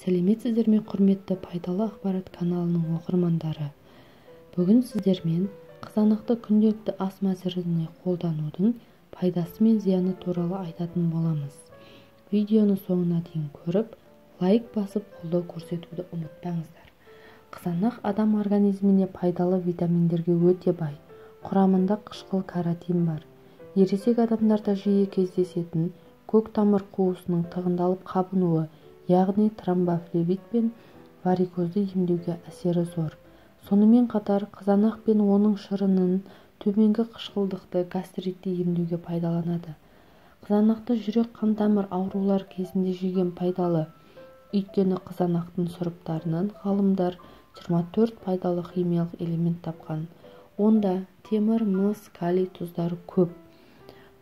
Сәлеметсіздер ме, құрметті пайдалы ақпарат каналының оқырмандары. Бүгін сіздермен қызанақты күнделікті ас мәзіріне қолданудың пайдасы мен зияны туралы айтатын боламыз. Видеоны соңына дейін көріп, лайк басып қолдау көрсетуді ұмытпаңыздар. Қызанақ адам организміне пайдалы витаминдерге өте бай. Құрамында қышқыл каротин бар. Ересек адамдарда жиі кездесетін көк тамыр қуысының тығындалып қабынуы, яғни тромбофлебит пен варикозды емдеуге әсері зор. Сонымен қатар қызанақ пен оның шырынын төменгі қышқылдықты гастритті емдеуге пайдаланады. Қызанақты жүрек-қан тамыр аурулар кезінде жеген пайдалы. Өйткені қызанақтың сұрыптарынан ғалымдар 24 пайдалы химиялық элемент тапқан. Онда темір, мыс, калий тұздары көп.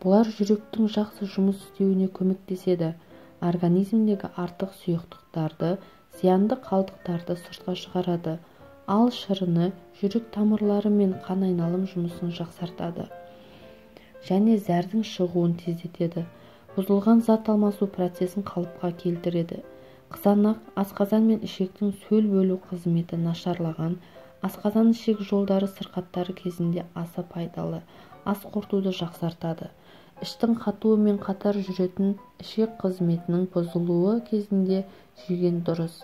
Бұлар жүректің жақсы жұмыс істеуіне көмектеседі. Организмдегі артық сұйықтықтарды, зиянды қалдықтарды сыртқа шығарады. Ал шырыны жүрек тамырлары мен қан айналым жұмысын жақсартады және зәрдің шығуын тездетеді. Бұзылған зат алмасу процесін қалыпқа келтіреді. Қызанақ асқазан мен ішектің сөл бөлу қызметі нашарлаған, асқазан ішек жолдары сырқаттары кезінде аса пайдалы. Ас қорытуды жақсартады. Іштің қатуымен қатар жүретін ішек қызметінің бұзылуы кезінде жеген дұрыс.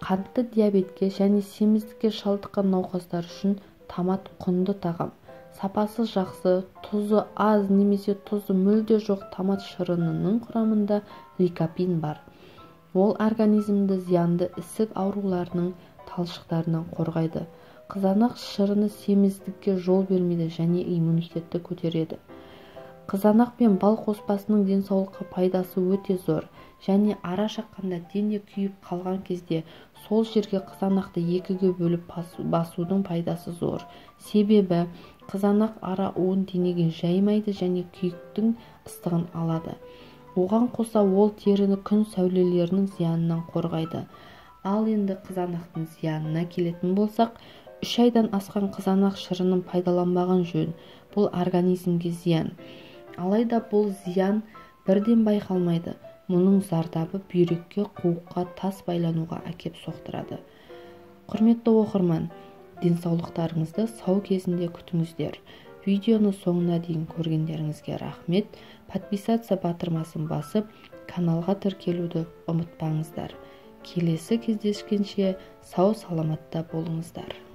Қантты диабетке және семіздікке шалдыққан науқастар үшін томат құнды тағам. Сапасы жақсы, тұзы аз немесе тұзы мүлде жоқ томат шырынының құрамында ликопин бар. Ол организмді зиянды ісік ауруларының талшықтарынан қорғайды. Қызанақ шырыны семіздікке жол бермейді және иммунитетті көтереді. Қызанақ пен бал қоспасының денсаулыққа пайдасы өте зор және ара шаққанда дене күйіп қалған кезде сол жерге қызанақты екіге бөліп басудың пайдасы зор. Себебі қызанақ ара уын денеге жаймайды және күйіктің ыстығын алады. Оған қоса ол теріні күн сәулелерінің зиянынан қорғайды. Ал енді қызанақтың зиянына келетін болсақ, 3 айдан асқан қызанақ шырынын пайдаланбаған жөн. Бұл организмге зиян. Алайда бұл зиян бірден байқалмайды. Мұның зардабы бүйрекке, қуыққа, тас байлануға әкеп соқтырады. Құрметті оқырман, денсаулықтарыңызды сау кезінде күтіңіздер. Видеоны соңына дейін көргендеріңізге рахмет. Подписаться батырмасын басып, каналға тіркелуді ұмытпаңыздар. Келесі кездескенше сау саламатта болыңыздар.